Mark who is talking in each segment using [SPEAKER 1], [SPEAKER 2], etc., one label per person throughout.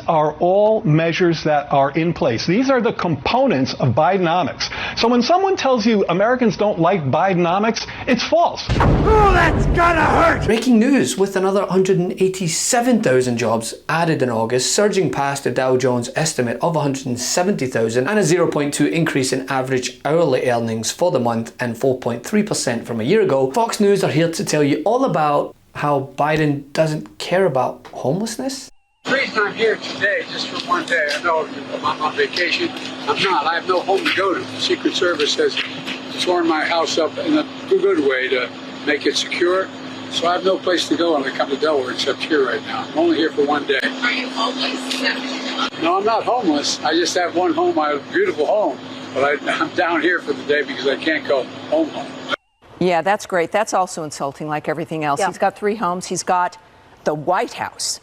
[SPEAKER 1] are all measures that are in place. These are the components of Bidenomics. So when someone tells you Americans don't like Bidenomics, it's false.
[SPEAKER 2] Oh, that's gonna hurt!
[SPEAKER 3] Breaking news, with another 187,000 jobs added in August, surging past the Dow Jones estimate of 170,000 and a 0.2 increase in average hourly earnings for the month and 4.3% from a year ago. Fox News are here to tell you all about how Biden doesn't care about homelessness.
[SPEAKER 4] The reason I'm here today, just for one day, I know I'm on vacation. I'm not. I have no home to go to. The Secret Service has torn my house up in a good way to make it secure. So I have no place to go when I come to Delaware except here right now. I'm only here for one day.
[SPEAKER 5] Are you homeless?
[SPEAKER 4] No, I'm not homeless. I just have one home, my beautiful home. But I'm down here for the day because I can't go home.
[SPEAKER 6] Yeah, that's great. That's also insulting, like everything else. Yeah. He's got 3 homes. He's got the White House,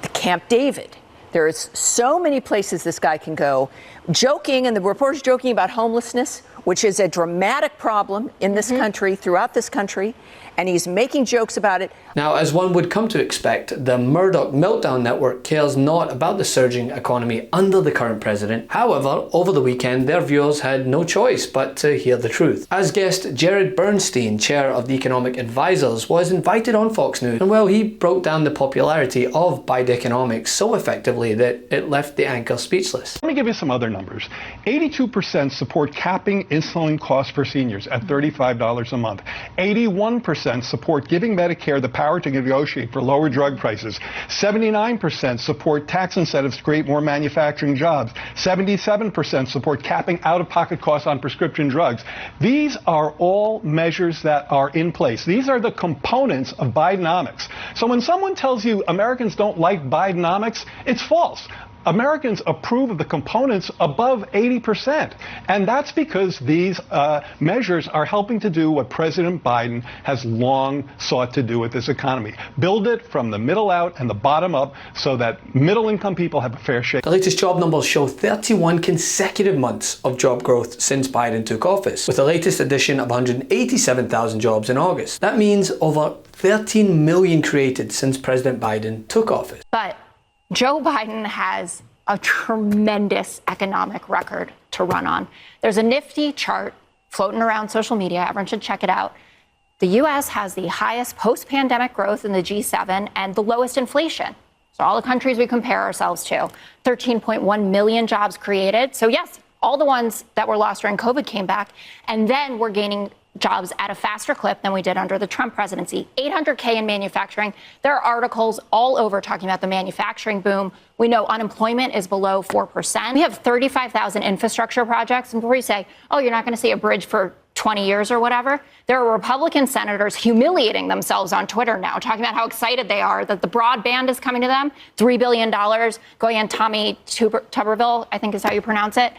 [SPEAKER 6] the Camp David. There's so many places this guy can go. Joking, and the reporter's joking about homelessness, which is a dramatic problem in this country, throughout this country, and he's making jokes about it.
[SPEAKER 3] Now, as one would come to expect, the Murdoch Meltdown Network cares not about the surging economy under the current president. However, over the weekend, their viewers had no choice but to hear the truth. As guest Jared Bernstein, chair of the Economic Advisors, was invited on Fox News, and well, he broke down the popularity of Bidenomics so effectively that it left the anchor speechless.
[SPEAKER 1] Let me give you some other numbers. 82% support capping insulin costs for seniors at $35 a month. 81% support giving Medicare the power to negotiate for lower drug prices. 79% support tax incentives to create more manufacturing jobs. 77% support capping out-of-pocket costs on prescription drugs. These are all measures that are in place. These are the components of Bidenomics. So when someone tells you Americans don't like Bidenomics, it's false. Americans approve of the components above 80%. And that's because these measures are helping to do what President Biden has long sought to do with this economy. Build it from the middle out and the bottom up so that middle-income people have a fair shake.
[SPEAKER 3] The latest job numbers show 31 consecutive months of job growth since Biden took office, with the latest addition of 187,000 jobs in August. That means over 13 million created since President Biden took office.
[SPEAKER 7] But Joe Biden has a tremendous economic record to run on. There's a nifty chart floating around social media. Everyone should check it out. The U.S. has the highest post-pandemic growth in the G7 and the lowest inflation. So all the countries we compare ourselves to, 13.1 million jobs created. So yes, all the ones that were lost during COVID came back. And then we're gaining jobs at a faster clip than we did under the Trump presidency. 800K in manufacturing. There are articles all over talking about the manufacturing boom. We know unemployment is below 4%. We have 35,000 infrastructure projects. And before you say, oh, you're not going to see a bridge for 20 years or whatever, there are Republican senators humiliating themselves on Twitter now, talking about how excited they are that the broadband is coming to them. $3 billion going on. Tommy Tuberville, I think is how you pronounce it,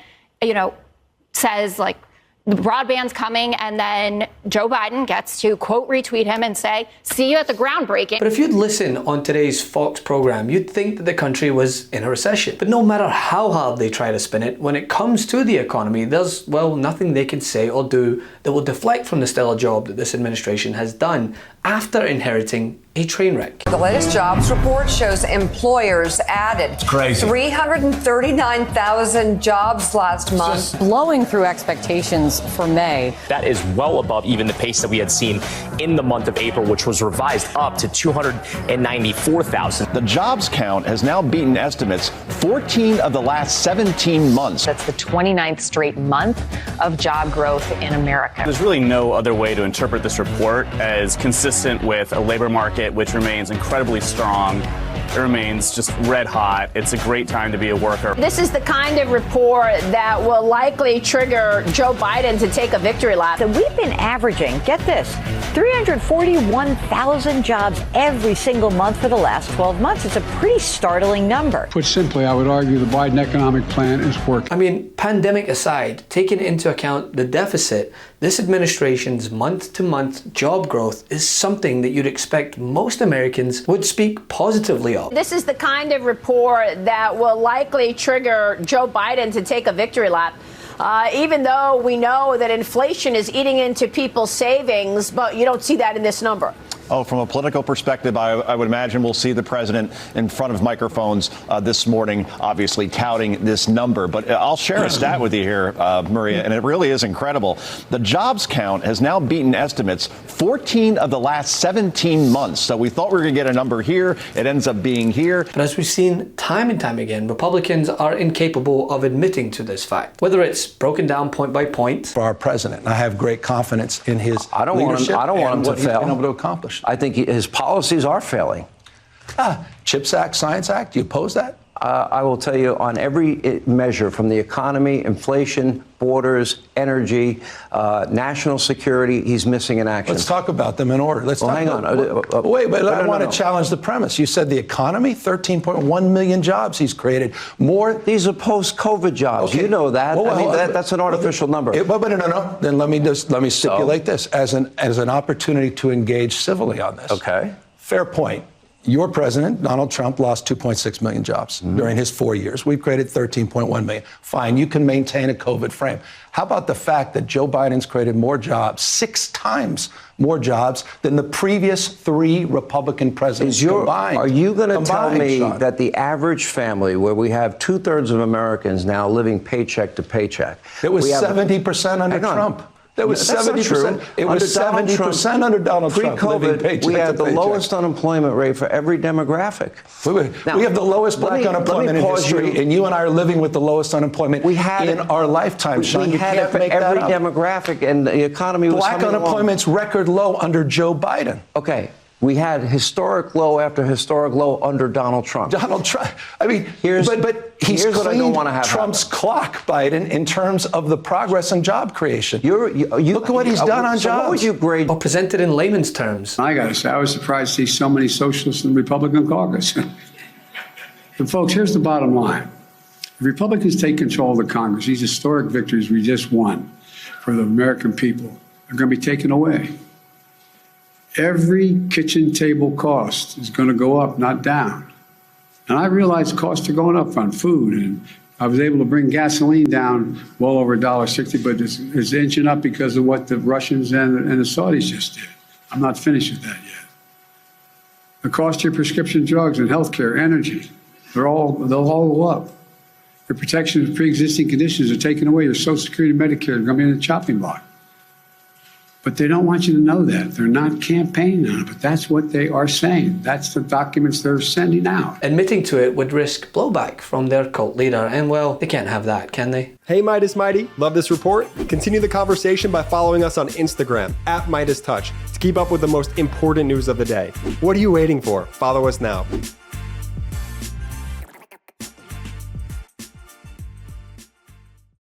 [SPEAKER 7] says like, the broadband's coming, and then Joe Biden gets to, quote, retweet him and say, see you at the groundbreaking.
[SPEAKER 3] But if you'd listen on today's Fox program, you'd think that the country was in a recession. But no matter how hard they try to spin it, when it comes to the economy, there's, well, nothing they can say or do that will deflect from the stellar job that this administration has done after inheriting a train wreck.
[SPEAKER 8] The latest jobs report shows employers added 339,000 jobs last month.
[SPEAKER 9] Just blowing through expectations for May.
[SPEAKER 10] That is well above even the pace that we had seen in the month of April, which was revised up to 294,000.
[SPEAKER 11] The jobs count has now beaten estimates 14 of the last 17 months.
[SPEAKER 9] That's the 29th straight month of job growth in America.
[SPEAKER 12] There's really no other way to interpret this report as consistent with a labor market which remains incredibly strong. It remains just red hot. It's a great time to be a worker.
[SPEAKER 13] This is the kind of report that will likely trigger Joe Biden to take a victory lap.
[SPEAKER 14] So we've been averaging, get this, 341,000 jobs every single month for the last 12 months. It's a pretty startling number.
[SPEAKER 15] Put simply, I would argue the Biden economic plan is working.
[SPEAKER 3] I mean, pandemic aside, taking into account the deficit, this administration's month-to-month job growth is something that you'd expect most Americans would speak positively of.
[SPEAKER 13] This is the kind of report that will likely trigger Joe Biden to take a victory lap. Even though we know that inflation is eating into people's savings, but you don't see that in this number.
[SPEAKER 11] Oh, from a political perspective, I would imagine we'll see the president in front of microphones this morning, obviously touting this number. But I'll share a stat with you here, Maria, and it really is incredible. The jobs count has now beaten estimates 14 of the last 17 months. So we thought we were going to get a number here. It ends up being here.
[SPEAKER 3] But as we've seen time and time again, Republicans are incapable of admitting to this fact, whether it's broken down point by point.
[SPEAKER 16] For our president, I have great confidence in his leadership.
[SPEAKER 17] I don't want him to fail.
[SPEAKER 16] Been able to accomplish.
[SPEAKER 17] I think his policies are failing.
[SPEAKER 16] CHIPS Act, Science Act, do you oppose that?
[SPEAKER 17] I will tell you on every measure, from the economy, inflation, borders, energy, national security, he's missing in action.
[SPEAKER 16] Let's talk about them in order.
[SPEAKER 17] Hang on.
[SPEAKER 16] Wait, but I want to challenge the premise. You said the economy, 13.1 million jobs he's created. More.
[SPEAKER 17] These are post-COVID jobs. Okay. You know that. That's an artificial number.
[SPEAKER 16] No. Then let me stipulate this as an opportunity to engage civilly on this.
[SPEAKER 17] Okay.
[SPEAKER 16] Fair point. Your president, Donald Trump, lost 2.6 million jobs during his 4 years. We've created 13.1 million. Fine, you can maintain a COVID frame. How about the fact that Joe Biden's created more jobs, 6 times more jobs than the previous 3 Republican presidents combined?
[SPEAKER 17] Are you going to tell me
[SPEAKER 16] Sean,
[SPEAKER 17] that the average family, where we have 2/3 of Americans now living paycheck to paycheck,
[SPEAKER 16] it was 70% under Trump? That was 70%. It was 70% under Donald Trump.
[SPEAKER 17] Pre-COVID, we had the lowest unemployment rate for every demographic.
[SPEAKER 16] We have the lowest black unemployment in history, and you and I are living with the lowest unemployment in our lifetime, Sean.
[SPEAKER 17] We had it for every demographic, and the economy was
[SPEAKER 16] black unemployment's record low under Joe Biden.
[SPEAKER 17] Okay. We had historic low after historic low under Donald Trump.
[SPEAKER 16] Donald Trump. I mean, but he's cleaned Trump's clock, Biden, in terms of the progress in job creation. Look at what he's done on jobs.
[SPEAKER 17] What would you grade?
[SPEAKER 3] Or presented in layman's terms.
[SPEAKER 4] I got to say, I was surprised to see so many socialists in the Republican caucus. And folks, here's the bottom line. If Republicans take control of the Congress, these historic victories we just won for the American people are going to be taken away. Every kitchen table cost is going to go up, not down. And I realize costs are going up on food, and I was able to bring gasoline down well over $1.60, but it's inching up because of what the Russians and the Saudis just did. I'm not finished with that yet. The cost of your prescription drugs and healthcare, energy, they'll all go up. Your protection of pre-existing conditions are taken away. Your Social Security and Medicare are going to be in the chopping block. But they don't want you to know that. They're not campaigning on it, but that's what they are saying. That's the documents they're sending out.
[SPEAKER 3] Admitting to it would risk blowback from their cult leader, and well, they can't have that, can they?
[SPEAKER 18] Hey Midas Mighty, love this report? Continue the conversation by following us on Instagram @MeidasTouch to keep up with the most important news of the day. What are you waiting for? Follow us now.